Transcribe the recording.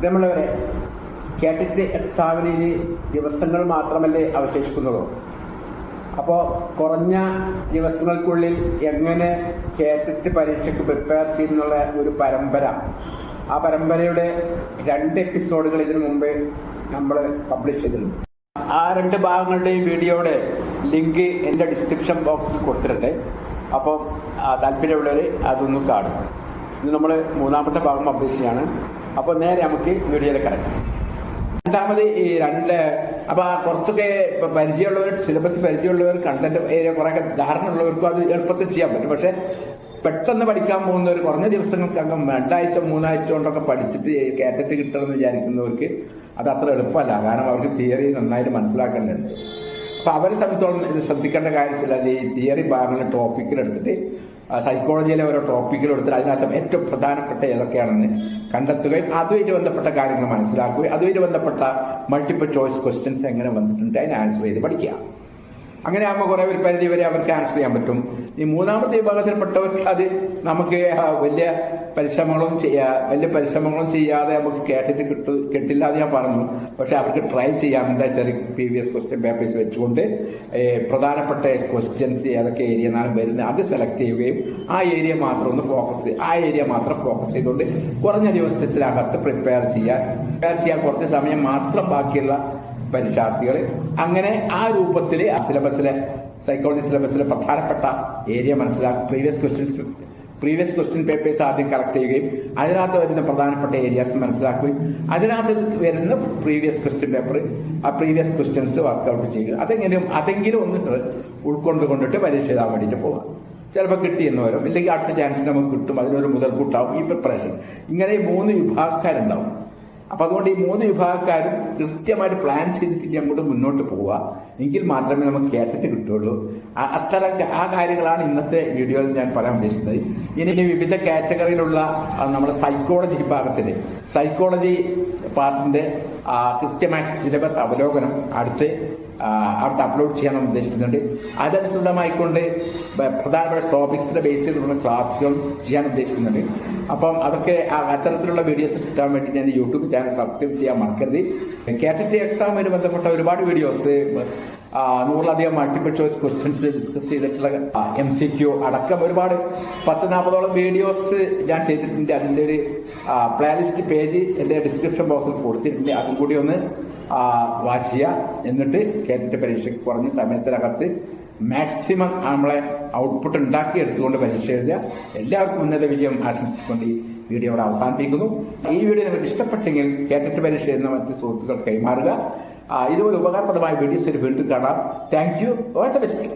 പ്രിയമുള്ളവരെ, കേട്ടിട്ട് എക്സാമിന് ദിവസങ്ങൾ മാത്രമല്ലേ അവശേഷിക്കുന്നുള്ളൂ. അപ്പോൾ കുറഞ്ഞ ദിവസങ്ങൾക്കുള്ളിൽ എങ്ങനെ കേട്ടിട്ട് പരീക്ഷയ്ക്ക് പ്രിപ്പയർ ചെയ്യുന്നുള്ള ഒരു പരമ്പര, ആ പരമ്പരയുടെ 2 എപ്പിസോഡുകൾ ഇതിനു മുമ്പ് നമ്മൾ പബ്ലിഷ് ചെയ്തിട്ടുണ്ട്. ആ 2 ഭാഗങ്ങളുടെയും വീഡിയോയുടെ ലിങ്ക് എൻ്റെ ഡിസ്ക്രിപ്ഷൻ ബോക്സിൽ കൊടുത്തിട്ടുണ്ട്. അപ്പം താല്പര്യമുള്ളവർ അതൊന്ന് കാണും. ഇത് നമ്മൾ 3ാമത്തെ ഭാഗം പബ്ലിഷ് ചെയ്യാണ്. അപ്പോൾ നേരെ നമുക്ക് വീഡിയോയിൽ കിടക്കാം. രണ്ടാമത് ഈ അപ്പൊ കുറച്ചൊക്കെ പരിചയമുള്ളവർ, സിലബസ് പരിചയമുള്ളവർ, കണ്ടന്റ് ഏരിയ കുറെയൊക്കെ ധാരണ ഉള്ളവർക്കും അത് എളുപ്പത്തിൽ ചെയ്യാൻ പറ്റും. പക്ഷെ പെട്ടെന്ന് പഠിക്കാൻ പോകുന്നവർ കുറഞ്ഞ ദിവസങ്ങൾക്കകം 2 ആഴ്ച 3 ആഴ്ച കൊണ്ടൊക്കെ പഠിച്ചിട്ട് കേട്ടിട്ട് കിട്ടണമെന്ന് വിചാരിക്കുന്നവർക്ക് അത് അത്ര എളുപ്പമല്ല. കാരണം അവർക്ക് തിയറി നന്നായിട്ട് മനസ്സിലാക്കേണ്ടതുണ്ട്. അപ്പൊ അവരെ സംബന്ധിച്ചോളം ഇത് ശ്രദ്ധിക്കേണ്ട കാര്യത്തില്ല. ഈ തിയറി ഭാഗങ്ങൾ ടോപ്പിക്കിലെടുത്തിട്ട് സൈക്കോളജിയിലെ ഓരോ ടോപ്പിക്കിലെടുത്തിട്ട് അതിനകത്ത് ഏറ്റവും പ്രധാനപ്പെട്ട ഏതൊക്കെയാണെന്ന് കണ്ടെത്തുകയും അതുമായിട്ട് ബന്ധപ്പെട്ട കാര്യങ്ങൾ മനസ്സിലാക്കുകയും അതുമായിട്ട് ബന്ധപ്പെട്ട മൾട്ടിപ്പിൾ ചോയ്സ് ക്വസ്റ്റ്യൻസ് എങ്ങനെ വന്നിട്ടുണ്ട് അതിന് ആൻസർ ചെയ്ത് പഠിക്കുക. അങ്ങനെ ആകുമ്പോൾ കുറെ ഒരു പരിധി വരെ അവർക്ക് ആൻസർ ചെയ്യാൻ പറ്റും. ഈ 3ാമത്തെ വിഭാഗത്തിൽപ്പെട്ടവർക്ക് അത് നമുക്ക് വലിയ പരിശ്രമങ്ങളും ചെയ്യാതെ നമുക്ക് കേട്ടിട്ട് കിട്ടില്ല എന്ന് ഞാൻ പറഞ്ഞു. പക്ഷെ അവർക്ക് ട്രൈ ചെയ്യാം. എന്താ വെച്ചാൽ പ്രീവിയസ് ക്വസ്റ്റ്യൻ പേപ്പേഴ്സ് വെച്ചുകൊണ്ട് പ്രധാനപ്പെട്ട ക്വസ്റ്റ്യൻസ് ഏതൊക്കെ ഏരിയ വരുന്നത് അത് സെലക്ട് ചെയ്യുകയും ആ ഏരിയ മാത്രം ഫോക്കസ് ചെയ്തുകൊണ്ട് കുറഞ്ഞ ദിവസത്തിനകത്ത് പ്രിപ്പയർ ചെയ്യാൻ കുറച്ച് സമയം മാത്രം ബാക്കിയുള്ള പരീക്ഷാർത്ഥികൾ അങ്ങനെ ആ രൂപത്തിൽ സൈക്കോളജി സിലബസിലെ പ്രധാനപ്പെട്ട ഏരിയ മനസ്സിലാക്കി പ്രീവിയസ് ക്വസ്റ്റ്യൻ പേപ്പേഴ്സ് ആദ്യം കളക്ട് ചെയ്യുകയും അതിനകത്ത് വരുന്ന പ്രധാനപ്പെട്ട ഏരിയാസ് മനസ്സിലാക്കുകയും അതിനകത്ത് വരുന്ന പ്രീവിയസ് ക്വസ്റ്റ്യൻ പേപ്പർ ആ പ്രീവിയസ് ക്വസ്റ്റ്യൻസ് വർക്ക്ഔട്ട് ചെയ്യുക. അതെങ്കിലും ഒന്ന് ഉൾക്കൊണ്ടുകൊണ്ടിട്ട് പരീക്ഷ എഴുതാൻ വേണ്ടിയിട്ട് പോകാം. ചിലപ്പോൾ കിട്ടിയെന്ന് വരും, ഇല്ലെങ്കിൽ അടുത്ത ചാൻസ് നമുക്ക് കിട്ടും. അതിനൊരു മുതൽക്കൂട്ടാവും ഈ പ്രിപ്പറേഷൻ. ഇങ്ങനെ 3 വിഭാഗക്കാരുണ്ടാവും. അപ്പൊ അതുകൊണ്ട് ഈ 3 വിഭാഗക്കാരും കൃത്യമായിട്ട് പ്ലാൻ ചെയ്തിട്ട് അങ്ങോട്ട് മുന്നോട്ട് പോവുക. എങ്കിൽ മാത്രമേ നമുക്ക് കേട്ടിട്ട് കിട്ടുള്ളൂ. ആ കാര്യങ്ങളാണ് ഇന്നത്തെ വീഡിയോയിൽ ഞാൻ പറയാൻ ഉദ്ദേശിക്കുന്നത്. ഇനി വിവിധ കാറ്റഗറിയിലുള്ള നമ്മുടെ സൈക്കോളജി വിഭാഗത്തിന്റെ സൈക്കോളജി പാർട്ടിന്റെ കൃത്യമായ സിലബസ് അവലോകനം അടുത്ത് അപ്ലോഡ് ചെയ്യാൻ ഉദ്ദേശിക്കുന്നുണ്ട്. അതനുസൃതമായിക്കൊണ്ട് പ്രധാനപ്പെട്ട ടോപ്പിക്സിന്റെ ബേസ് ചെയ്തിട്ടുള്ള ക്ലാസ്സുകൾ ചെയ്യാൻ ഉദ്ദേശിക്കുന്നുണ്ട്. അപ്പം അതൊക്കെ അത്തരത്തിലുള്ള വീഡിയോസ് കിട്ടാൻ വേണ്ടി ഞാൻ യൂട്യൂബ് ചാനൽ സബ്സ്ക്രൈബ് ചെയ്യാൻ മറക്കരുത്. കേട്ടിട്ട് എക്സാമിന് ബന്ധപ്പെട്ട ഒരുപാട് വീഡിയോസ് 100ലധികം മൾട്ടിപ്പിൾ ചോയ്സ് ക്വസ്റ്റ്യൻസ് ഡിസ്കസ് ചെയ്തിട്ടുള്ള MCQ അടക്കം ഒരുപാട് 10-40ഓളം വീഡിയോസ് ഞാൻ ചെയ്തിട്ടുണ്ട്. അതിന്റെ ഒരു പ്ലേലിസ്റ്റ് പേജ് എന്റെ ഡിസ്ക്രിപ്ഷൻ ബോക്സിൽ കൊടുത്തിട്ടുണ്ട്. അതും കൂടി ഒന്ന് വാച്ച് ചെയ്യുക. എന്നിട്ട് കേട്ടിട്ട് പരീക്ഷയ്ക്ക് കുറഞ്ഞ സമയത്തിനകത്ത് മാക്സിമം നമ്മളെ ഔട്ട്പുട്ട് ഉണ്ടാക്കി എടുത്തുകൊണ്ട് പരീക്ഷ എഴുതുക. എല്ലാവർക്കും ഉന്നത വിജയം ആശംസിച്ചുകൊണ്ട് ഈ വീഡിയോ ഇവിടെ അവസാനിപ്പിക്കുന്നു. ഈ വീഡിയോ നിങ്ങൾക്ക് ഇഷ്ടപ്പെട്ടെങ്കിൽ കേട്ടിട്ട് പരീക്ഷ എഴുതുന്ന മറ്റ് സുഹൃത്തുക്കൾ കൈമാറുക. ഇതുപോലെ ഉപകാരപ്രദമായ വീഡിയോസ് വീണ്ടും കാണാം. Thank you. All the best.